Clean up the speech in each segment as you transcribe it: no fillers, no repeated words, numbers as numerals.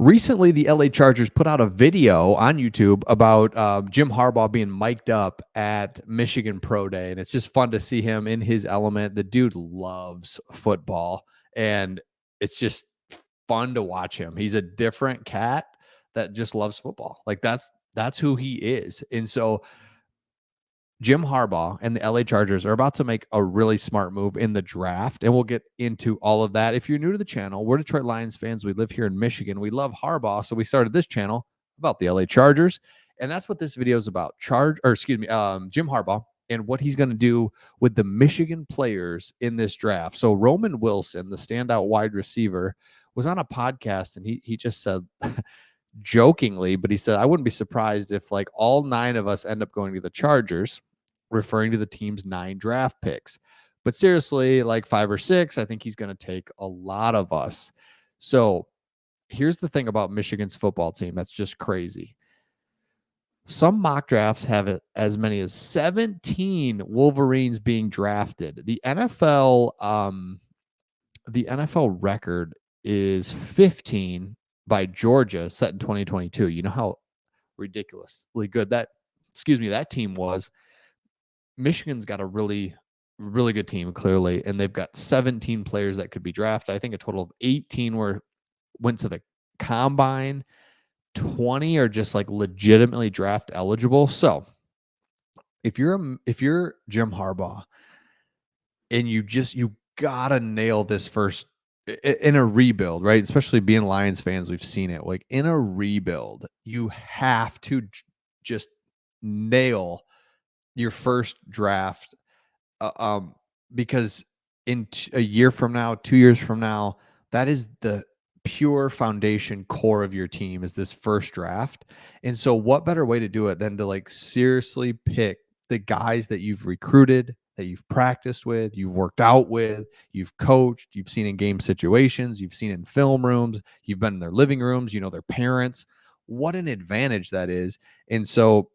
Recently, the LA Chargers put out a video on YouTube about Jim Harbaugh being mic'd up at Michigan Pro Day, and it's just fun to see him in his element. The dude loves football, and it's just fun to watch him. He's a different cat that just loves football. Like that's who he is. And so Jim Harbaugh and the LA Chargers are about to make a really smart move in the draft, and we'll get into all of that. If you're new to the channel, we're Detroit Lions fans. We live here in Michigan. We love Harbaugh, so we started this channel about the LA Chargers, and that's what this video is about. Jim Harbaugh and what he's going to do with the Michigan players in this draft. So Roman Wilson, the standout wide receiver, was on a podcast, and he just said jokingly, but he said, I wouldn't be surprised if like all 9 of us end up going to the Chargers, referring to the team's 9 draft picks. But seriously, like 5 or 6, I think he's going to take a lot of us. So here's the thing about Michigan's football team that's just crazy. Some mock drafts have it as many as 17 Wolverines being drafted. The NFL record is 15 by Georgia, set in 2022. You know how ridiculously good that team was. Michigan's got a really good team, clearly, and they've got 17 players that could be drafted. I think a total of 18 went to the combine. 20 are just like legitimately draft eligible. So if you're Jim Harbaugh and you gotta nail this first in a rebuild, right? Especially being Lions fans, we've seen it. Like in a rebuild, you have to just nail your first draft, because in a year from now, 2 years from now, that is the pure foundation core of your team is this first draft. And so what better way to do it than to like seriously pick the guys that you've recruited, that you've practiced with, you've worked out with, you've coached, you've seen in game situations, you've seen in film rooms, you've been in their living rooms, you know, their parents. What an advantage that is. And so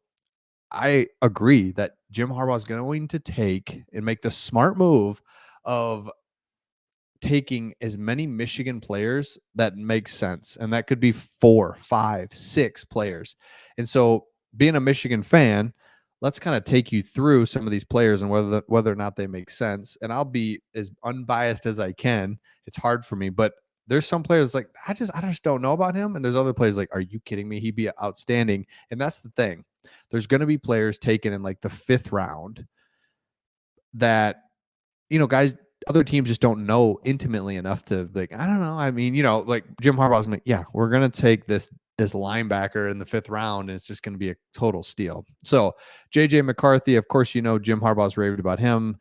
I agree that Jim Harbaugh is going to take and make the smart move of taking as many Michigan players that makes sense. And that could be 4, 5, 6 players. And so being a Michigan fan, let's kind of take you through some of these players and whether or not they make sense. And I'll be as unbiased as I can. It's hard for me, but there's some players like I just don't know about him. And there's other players like, are you kidding me? He'd be outstanding. And that's the thing. There's going to be players taken in like the 5th round that, you know, guys, other teams just don't know intimately enough to like, I don't know. I mean, you know, like Jim Harbaugh's like, yeah, we're going to take this linebacker in the 5th round, and it's just going to be a total steal. So JJ McCarthy, of course, you know, Jim Harbaugh's raved about him.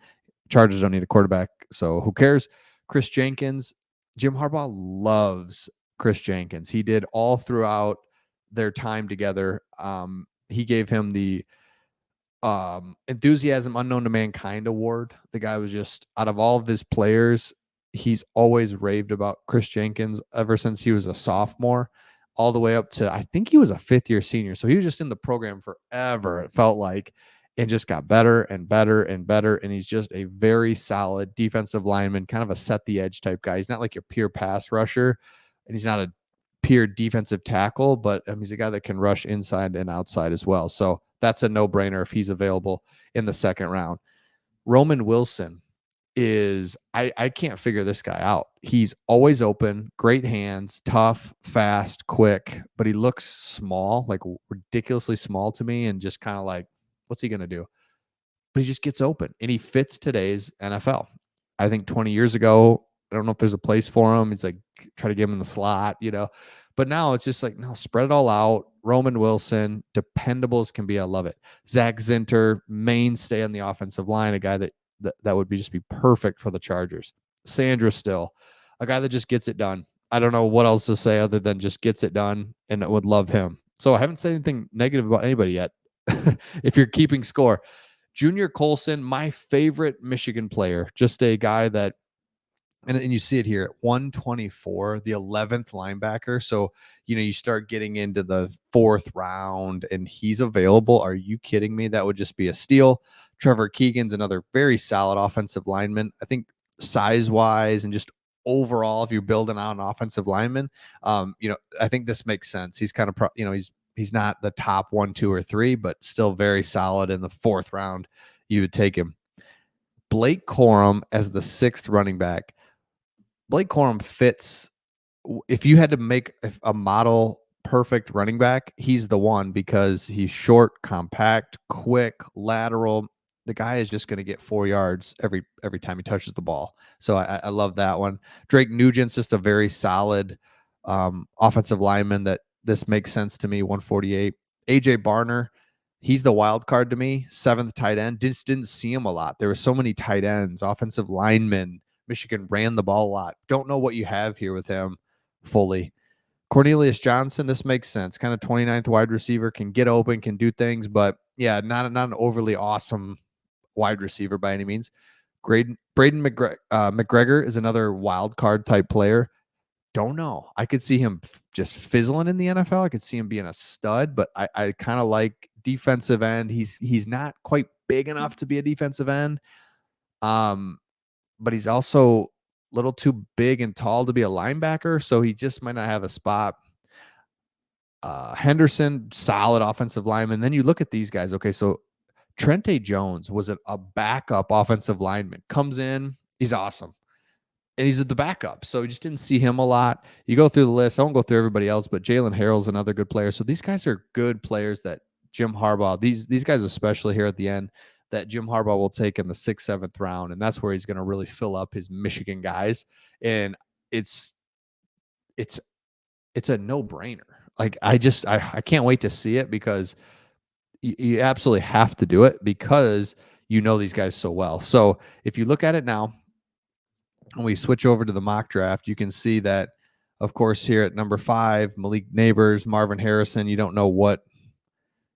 Chargers don't need a quarterback, so who cares? Chris Jenkins, Jim Harbaugh loves Chris Jenkins. He did all throughout their time together. He gave him the Enthusiasm Unknown to Mankind award. The guy was just, out of all of his players, he's always raved about Chris Jenkins ever since he was a sophomore, all the way up to, I think he was a 5th-year senior. So he was just in the program forever, it felt like, and just got better and better and better. And he's just a very solid defensive lineman, kind of a set the edge type guy. He's not like your pure pass rusher, and he's not a pure defensive tackle, but he's a guy that can rush inside and outside as well. So that's a no-brainer if he's available in the 2nd round. Roman Wilson is, I can't figure this guy out. He's always open, great hands, tough, fast, quick, but he looks small, like ridiculously small to me, and just kind of like, what's he going to do? But he just gets open, and he fits today's NFL. I think 20 years ago, I don't know if there's a place for him. He's like, try to get him in the slot, you know. But now it's just like, no, spread it all out. Roman Wilson, dependable as can be. I love it. Zach Zinter, mainstay on the offensive line, a guy that would be perfect for the Chargers. Sandra Still, a guy that just gets it done. I don't know what else to say other than just gets it done, and I would love him. So I haven't said anything negative about anybody yet. If you're keeping score, Junior Colson, my favorite Michigan player, just a guy that, and you see it here at 124, the 11th linebacker. So, you know, you start getting into the 4th round and he's available. Are you kidding me? That would just be a steal. Trevor Keegan's another very solid offensive lineman. I think size-wise and just overall, if you're building out an offensive lineman, I think this makes sense. He's kind of, he's not the top 1, 2, or 3, but still very solid in the 4th round. You would take him. Blake Corum as the 6th running back. Blake Corum fits. If you had to make a model perfect running back, he's the one because he's short, compact, quick, lateral. The guy is just going to get 4 yards every time he touches the ball. So I love that one. Drake Nugent's just a very solid offensive lineman that this makes sense to me. 148. AJ Barner, he's the wild card to me. 7th tight end. Just didn't see him a lot. There were so many tight ends, offensive linemen. Michigan ran the ball a lot. Don't know what you have here with him fully. Cornelius Johnson, this makes sense. Kind of 29th wide receiver, can get open, can do things, but yeah, not an overly awesome wide receiver by any means. Braden McGregor is another wild card type player. Don't know. I could see him just fizzling in the NFL. I could see him being a stud, but I kind of like defensive end. He's not quite big enough to be a defensive end. But he's also a little too big and tall to be a linebacker, so he just might not have a spot. Henderson, solid offensive lineman. Then you look at these guys. Okay, so Trente Jones was a backup offensive lineman. Comes in, he's awesome. And he's at the backup, so you just didn't see him a lot. You go through the list. I won't go through everybody else, but Jalen Harrell's another good player. So these guys are good players that Jim Harbaugh, these guys especially here at the end, that Jim Harbaugh will take in the 6th, 7th round, and that's where he's going to really fill up his Michigan guys. And it's a no-brainer. Like I can't wait to see it because you absolutely have to do it because you know these guys so well. So if you look at it now, when we switch over to the mock draft, you can see that, of course, here at number 5, Malik Neighbors, Marvin Harrison. You don't know what.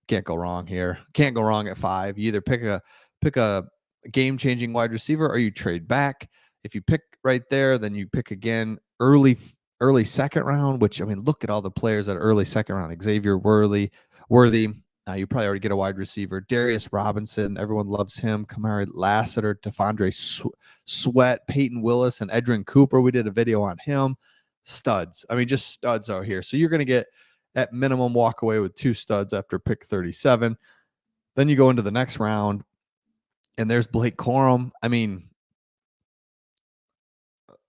Can't go wrong here. Can't go wrong at 5. You either pick a game-changing wide receiver or you trade back. If you pick right there, then you pick again early 2nd round, which, I mean, look at all the players at early 2nd round. Xavier Worthy. You probably already get a wide receiver. Darius Robinson, everyone loves him. Kamari Lassiter, Tafondre Sweat, Peyton Willis, and Edrin Cooper. We did a video on him. Studs. I mean, just studs are here. So you're going to get, at minimum, walk away with 2 studs after pick 37. Then you go into the next round, and there's Blake Corum. I mean,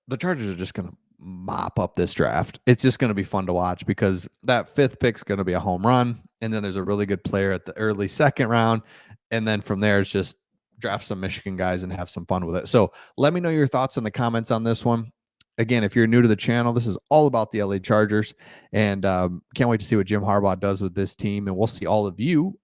the Chargers are just going to mop up this draft. It's just going to be fun to watch because that 5th pick's going to be a home run. And then there's a really good player at the early 2nd round. And then from there, it's just draft some Michigan guys and have some fun with it. So let me know your thoughts in the comments on this one. Again, if you're new to the channel, this is all about the LA Chargers. And can't wait to see what Jim Harbaugh does with this team. And we'll see all of you